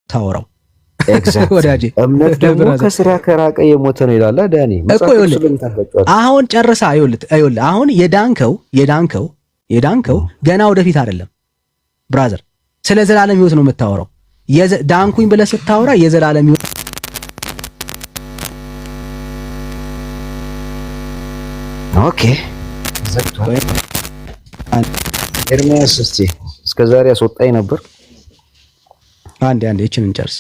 ታወራው ወዳጄ። እምነት ደግሞ ከስራ ከራቀ የሞተ ነው ይላል ዳኒ። አሁን ጨርሳ ይኸውልህ አሁን የዳንከው ገና ወደፊት አይደለም ብራዘር፣ ስለ ዘላለም ህይወት ነው የምታወራው። ዳንኩኝ ብለህ ስታወራ የዘላለም ህይወት ኦኬ ዘግቷል። ኤርሚያስ እስከዛሬ አስወጣኝ ነበር። አንዴ እቺን እንጨርስ።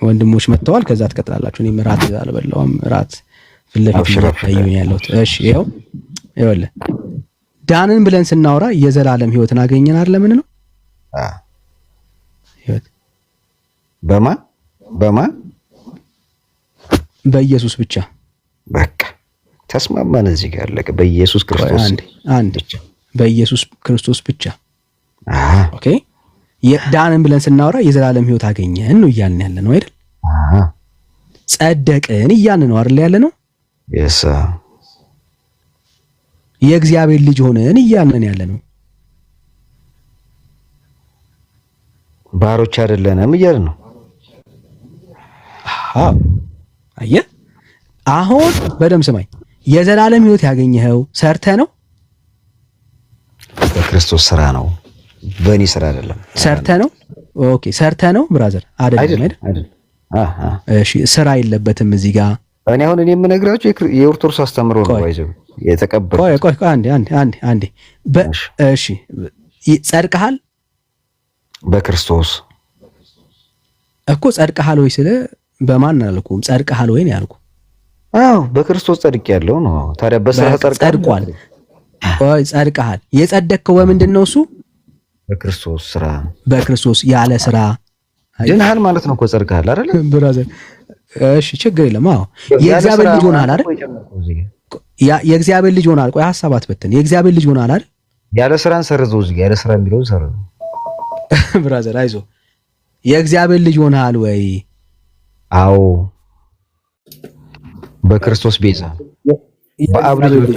ወንድሞች መጥተዋል፣ ከዛ ትቀጥላላችሁ። እኔም እራት አልበላሁም፣ እራት ፍለፊት ታዩኝ ያለሁት። እሺ ይኸውልህ ዳንን ብለን ስናወራ የዘላለም ህይወትን አገኘን አይደል? ምን ነው ህይወት በማን በኢየሱስ ብቻ። በቃ ተስማማን። እዚህ ጋር አለቀ። በኢየሱስ ክርስቶስ አንድ በኢየሱስ ክርስቶስ ብቻ። ኦኬ ዳንን ብለን ስናወራ የዘላለም ህይወት አገኘን ነው እያልን ያለ ነው አይደል? ጸደቅን እያልን ነው አይደል ያለ ነው? የሳ የእግዚአብሔር ልጅ ሆነን እያልን ያለ ነው። ባሮች አይደለንም እያልን ነው። አየህ አሁን በደምብ ስማኝ። የዘላለም ህይወት ያገኘኸው ሰርተ ነው? በክርስቶስ ስራ ነው፣ በእኔ ስራ አይደለም። ሰርተ ነው? ኦኬ ሰርተ ነው ብራዘር አይደለም አይደል? እሺ ስራ የለበትም እዚህ ጋር። እኔ የምነግራችሁ የኦርቶዶክስ አስተምሮ ነው ባይዘው የተቀበለው። ቆይ አንዴ እሺ ጸድቀሃል በክርስቶስ እኮ። ጸድቀሃል ወይ ስለ በማን አልኩም፣ ጸድቀሃል ወይ ነው ያልኩ። አዎ በክርስቶስ ጸድቄያለሁ ነው። ታዲያ በስራ ጸድቋል። ቆይ ጸድቀሃል። የጸደቅከው በምንድን ነው? እሱ በክርስቶስ ስራ። በክርስቶስ ያለ ስራ ድነሃል ማለት ነው እኮ ጸድቀሃል አይደል ብራዘር? እሺ ችግር የለም። አዎ የእግዚአብሔር ልጅ ሆነሃል አይደል? የእግዚአብሔር ልጅ ሆነሃል። ቆይ ሐሳብ አትበትን። የእግዚአብሔር ልጅ ሆነሃል አይደል? ያለ ስራን ሰርዘው እዚህ ያለ ስራ የሚለውን ሰርዘው ብራዘር አይዞ። የእግዚአብሔር ልጅ ሆነሃል ወይ? አዎ በክርስቶስ ቤዛ በአብ ልጅ።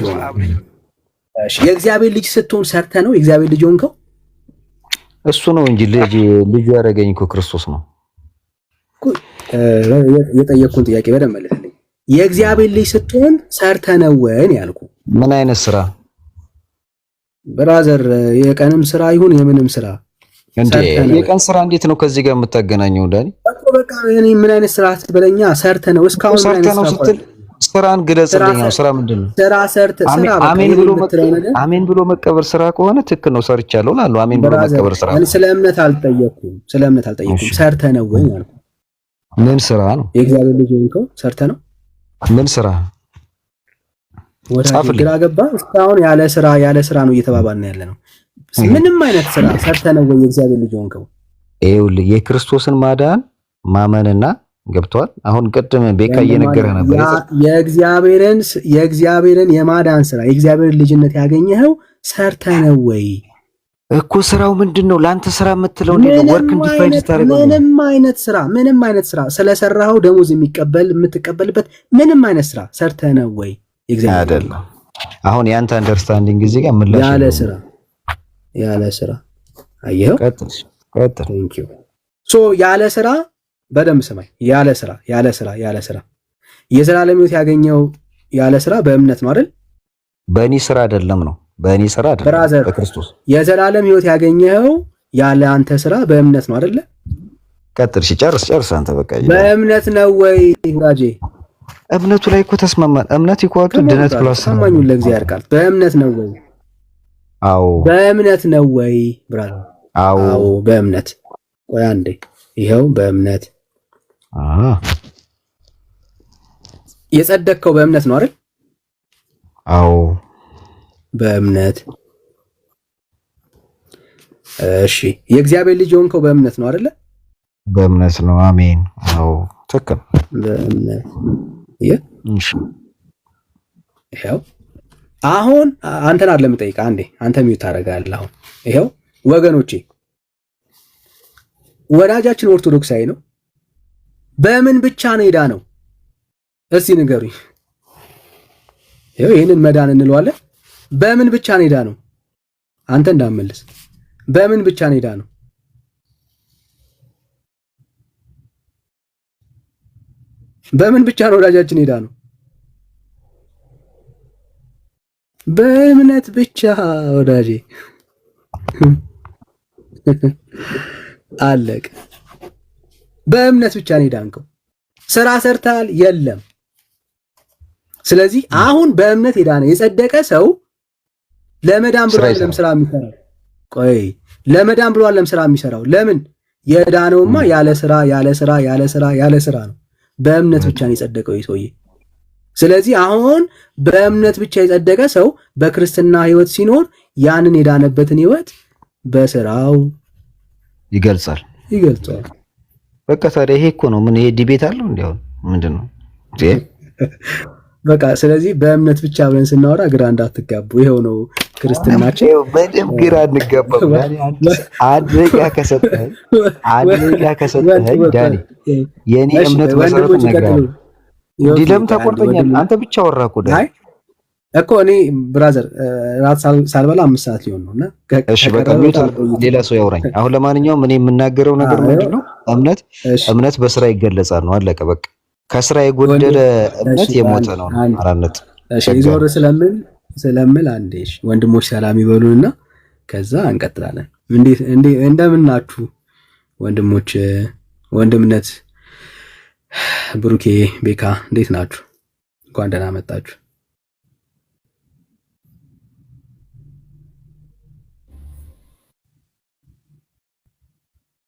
እሺ የእግዚአብሔር ልጅ ስትሆን ሰርተ ነው የእግዚአብሔር ልጅ ሆንከው? እሱ ነው እንጂ ልጁ ያደረገኝ እኮ ክርስቶስ ነው። የጠየቅኩን ጥያቄ በደንብ መልስልኝ። የእግዚአብሔር ልጅ ስትሆን ሰርተ ነው ወይ ያልኩ። ምን አይነት ስራ ብራዘር? የቀንም ስራ ይሁን የምንም ስራ እንዴ? የቀን ስራ እንዴት ነው ከዚህ ጋር የምታገናኘው ዳኒ? በቃ እኔ ምን አይነት ስራ ስትበለኛ ሰርተ ነው እስካሁን ምን አይነት ስራ ስትል ስራን ግለጽልኝ። ስራ ምንድን ነው? ስራ ሰርተ ስራ አሜን ብሎ መቀበር ስራ ከሆነ ትክክል ነው፣ ሰርቻለሁ እላለሁ። አሜን ብሎ መቀበር ስራ ነው። ስለ እምነት አልጠየቅኩም። ሰርተ ነው ወይ አልኩ። ምን ስራ ነው? የእግዚአብሔር ልጅ ሆንከው ሰርተ ነው? ምን ስራ ወደ ግራ ገባ። እስካሁን ያለ ስራ ነው እየተባባልን ያለ ነው። ምንም አይነት ስራ ሰርተ ነው ወይ የእግዚአብሔር ልጅ ሆንከው? ይኸውልህ የክርስቶስን ማዳን ማመንና ገብቷል። አሁን ቅድም ቤካ እየነገረ ነበር የእግዚአብሔርን የማዳን ስራ የእግዚአብሔርን ልጅነት ያገኘኸው ሰርተ ነው ወይ እኮ። ስራው ምንድነው? ለአንተ ስራ የምትለው እንዴ ነው? ወርክ እንዲፋይን ታደርገው። ምንም አይነት ስራ ስለሰራኸው ደሞዝ የምትቀበልበት ምንም አይነት ስራ ሰርተ ነው ወይ የእግዚአብሔር አይደለም። አሁን ያንተ አንደርስታንዲንግ እዚህ ጋር ምን ያለ ስራ አየኸው። ቀጥል ቴንክ ዩ ሶ ያለ ስራ በደንብ ስማኝ። ያለ ስራ የዘላለም ሕይወት ያገኘው ያለ ስራ በእምነት ነው አይደል? በእኔ ስራ አይደለም ነው። በእኔ ስራ አይደለም፣ በክርስቶስ። የዘላለም ሕይወት ያገኘው ያለ አንተ ስራ በእምነት ነው አይደል? ቀጥል። እሺ ጨርስ አንተ በቃ። በእምነት ነው ወይ ወዳጄ? እምነቱ ላይ እኮ ተስማማን። እምነት ይቋጡ ድነት ፕላስ ሰማኙ ለእግዚአብሔር ቃል በእምነት ነው ወይ? አዎ በእምነት ነው ወይ ብራዘር? አዎ በእምነት። ቆይ አንዴ ይሄው በእምነት የጸደቅከው በእምነት ነው አይደል? አዎ በእምነት። እሺ የእግዚአብሔር ልጅ ሆንከው በእምነት ነው አይደል? በእምነት ነው። አሜን። አዎ ትክክል። በእምነት ይሄው አሁን አንተን አይደለም የምጠይቅህ። አንዴ አንተ ሚውት ታደርጋለህ። አሁን ይሄው ወገኖቼ ወዳጃችን ኦርቶዶክሳዊ ነው። በምን ብቻ ነው የዳነው? እስቲ ንገሩኝ። ይሄንን መዳን እንለዋለን። በምን ብቻ ነው የዳነው? አንተ እንዳመልስ በምን ብቻ ነው የዳነው? በምን ብቻ ነው ወዳጃችን ሄዳ ነው? በእምነት ብቻ ወዳጄ አለቀ። በእምነት ብቻ ነው ሄዳንከው። ስራ ሰርታል የለም። ስለዚህ አሁን በእምነት ሄዳ ነው የጸደቀ ሰው ለመዳን ብሎ አይደለም ስራ የሚሰራው። ቆይ ለመዳን ብሎ አይደለም ስራ የሚሰራው። ለምን የዳነውማ ያለ ስራ ነው። በእምነት ብቻ ነው የጸደቀው ይሰውዬ። ስለዚህ አሁን በእምነት ብቻ የጸደቀ ሰው በክርስትና ህይወት ሲኖር ያንን የዳነበትን ህይወት በስራው ይገልጻል። በቃ ታዲያ ይሄ እኮ ነው። ምን ይሄ ዲቤት አለው እንዴ? አሁን ምንድነው በቃ ስለዚህ በእምነት ብቻ ብለን ስናወራ ግራ እንዳትጋቡ። ይሄው ነው ክርስትናችን። በደም ግራ እንጋባው። አንድ ደቂቃ ከሰጠኸኝ ዳኒ የኔ እምነት መሰረቱ ነገር ዲለም ተቆርጠኛል። አንተ ብቻ ወራ እኮ ዳኒ እኮ እኔ ብራዘር ራት ሳልበላ 5 ሰዓት ሊሆን ነውና እሺ በቃ ሌላ ሰው ያወራኝ። አሁን ለማንኛውም እኔ የምናገረው ነገር ምንድነው? እምነት በስራ ይገለጻል ነው። አለቀ በቃ። ከስራ የጎደለ እምነት የሞተ ነው። አራነት እሺ ይዞር ስለምን አንዴ ወንድሞች ሰላም ይበሉና ከዛ እንቀጥላለን። እንደምን ናችሁ ወንድሞች? ወንድምነት ብሩኬ፣ ቤካ እንዴት ናችሁ? እንኳን ደህና መጣችሁ።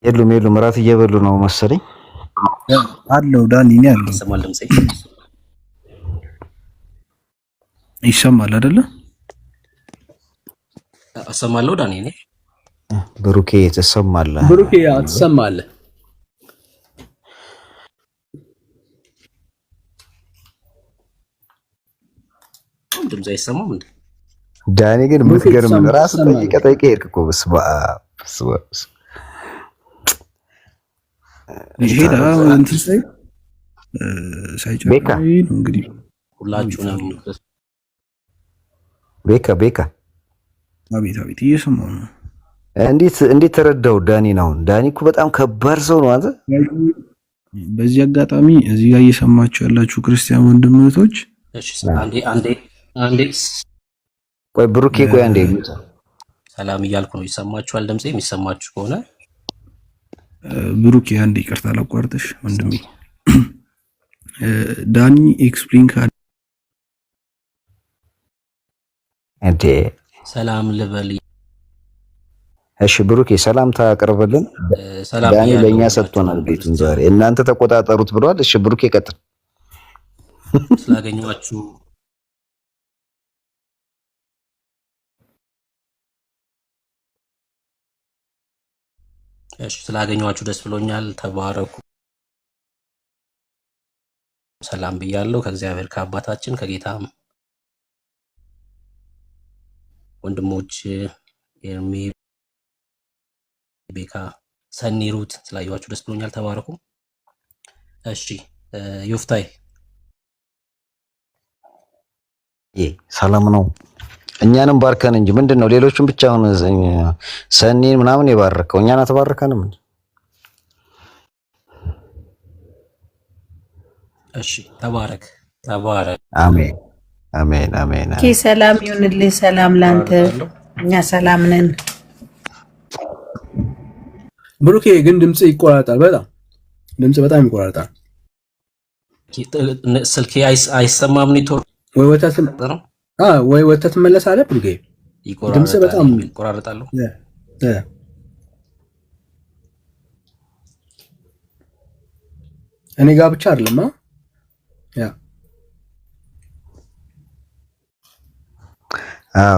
የሉም እራት እየበሉ ነው መሰለኝ። አለው ዳኒ ነው ያለው። ይሰማል አይደለ? እሰማለሁ ዳኒ ነኝ። ብሩኬ ትሰማለህ? ብሩኬ ትሰማለህ? ድምጽ አይሰማም እንዴ? ዳኒ ግን የምትገርም ራስ ጠይቀህ ሄድክ እኮ። በስመ አብ ይሄዳ እንትን ሳይጨርስ እንግዲህ ሁላችሁንም ቤካ አቤት እየሰማሁ ነው። እንዴት ተረዳው ዳኒ ነው? ዳኒ እኮ በጣም ከባድ ሰው ነው። አንተ በዚህ አጋጣሚ እዚህ ጋር እየሰማችሁ ያላችሁ ክርስቲያን ወንድሞች እሺ፣ አንዴ ቆይ ብሩኬ ቆይ አንዴ ሰላም እያልኩ ነው። ይሰማችኋል? ድምጼ የሚሰማችሁ ከሆነ ብሩኬ አንዴ ይቅርታ ላቋርጥሽ ወንድሜ። ዳኒ ኤክስፕሌን ካል እንዴ ሰላም ልበል። እሺ ብሩኬ ሰላም ታቀርበልን። ዳኒ ለኛ ሰጥቶናል ቤቱን ዛሬ እናንተ ተቆጣጠሩት ብሏል። እሺ ብሩኬ ቀጥል። ስላገኘኋችሁ ስላገኘኋችሁ ደስ ብሎኛል። ተባረኩ። ሰላም ብያለሁ። ከእግዚአብሔር ከአባታችን ከጌታም ወንድሞች ኤርሚ፣ ቤካ፣ ሰኒ፣ ሩት ስላየኋችሁ ደስ ብሎኛል። ተባረኩ። እሺ ዮፍታይ ሰላም ነው። እኛንም ባርከን እንጂ ምንድነው ሌሎቹን ብቻ አሁን ሰኒን ምናምን የባረከው እኛን አተባረከንም እንጂ። እሺ ተባረክ። አሜን። ሰላም ይሁንልህ። ሰላም ላንተ። እኛ ሰላም ነን። ብሩኬ ግን ድምጽ ይቆራረጣል። በጣም ይቆራረጣል። ስልኬ አይሰማም። ኔትወርክ ወይ ወተት መለሳለ ብሩኬ ድምጽ በጣም ይቆራረጣል። እኔ ጋር ብቻ አይደለም።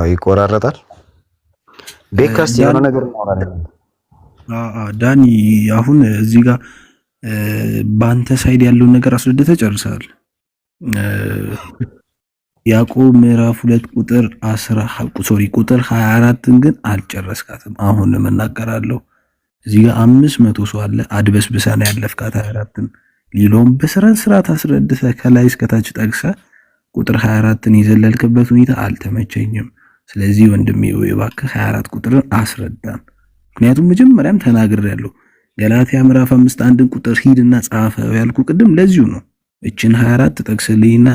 ይቆራረጣል። ቤካስቲ የሆነ ነገር ዳኒ አሁን እዚህ ጋር በአንተ ሳይድ ያለውን ነገር አስረድተህ ጨርሰሃል። ያዕቆብ ምዕራፍ 2 ቁጥር 24ን ግን አልጨረስካትም። አሁን እናገራለሁ። እዚህ ጋር 500 ሰው አለ። አድበስብሰና ያለፍካት 24ን ሊሎም በስርዓት አስረድተህ ከላይ እስከታች ጠቅሰህ ቁጥር 24ን የዘለልክበት ሁኔታ አልተመቸኝም። ስለዚህ ወንድሜ እባክህ 24 ቁጥርን አስረዳን። ምክንያቱም መጀመሪያም ተናግሬያለሁ። ገላትያ ምዕራፍ 5 1 ቁጥር ሂድና ጻፈው ያልኩ ቅድም ለዚሁ ነው። እችን 24 ጠቅስልኝና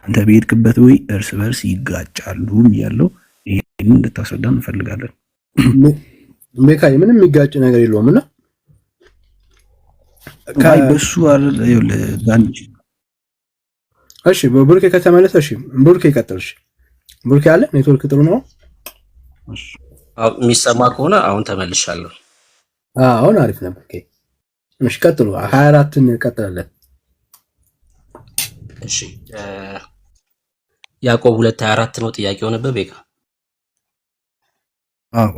አንተ በሄድክበት ወይ እርስ በርስ ይጋጫሉ ያለው ይሄን እንድታስረዳን እንፈልጋለን። ሜካይ ምንም የሚጋጭ ነገር የለውም እና በሱ አይደል ዳንጂ። እሺ ብሩኬ ከተመለሰ እሺ ብሩኬ ይቀጥልሽ። ብሩኬ አለ ኔትወርክ ጥሩ ነው። እሺ የሚሰማ ከሆነ አሁን ተመልሻለሁ። አሁን አሪፍ ነው። ኦኬ እሺ ቀጥሉ። 24ን ቀጥላለን። እሺ ያዕቆብ 2:24 ነው ጥያቄው ነበር ቤካ። አዎ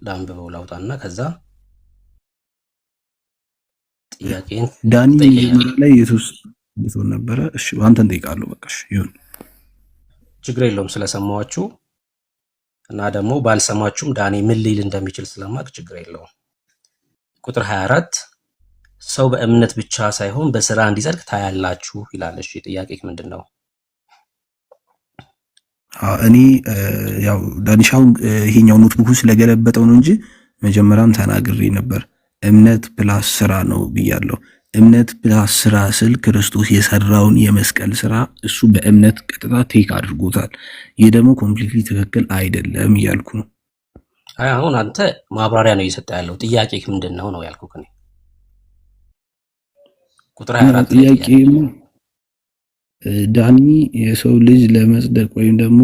ላንብበው ላውጣና ከዛ ጥያቄን ዳኒ ላይ ኢየሱስ እንትን ነበረ። እሺ አንተን ጠይቃለሁ። በቃ እሺ ይሁን፣ ችግር የለውም ስለሰማዋችሁ እና ደግሞ ባልሰማችሁም ዳኒ ምን ሊል እንደሚችል ስለማቅ ችግር የለውም። ቁጥር 24 ሰው በእምነት ብቻ ሳይሆን በስራ እንዲጸድቅ ታያላችሁ ይላል። እሺ ጥያቄክ ምንድነው? እኔ ያው ዳኒሻው ይሄኛው ኖትቡኩን ስለገለበጠው ነው እንጂ መጀመሪያም ተናግሬ ነበር። እምነት ፕላስ ስራ ነው ብያለሁ። እምነት ፕላስ ስራ ስል ክርስቶስ የሰራውን የመስቀል ስራ እሱ በእምነት ቀጥታ ቴክ አድርጎታል። ይህ ደግሞ ኮምፕሊትሊ ትክክል አይደለም እያልኩ ነው። አሁን አንተ ማብራሪያ ነው እየሰጠ ያለው። ጥያቄክ ምንድነው ነው ያልኩህ እኔ። ቁጥር 24 ጥያቄ ዳኒ የሰው ልጅ ለመጽደቅ ወይም ደግሞ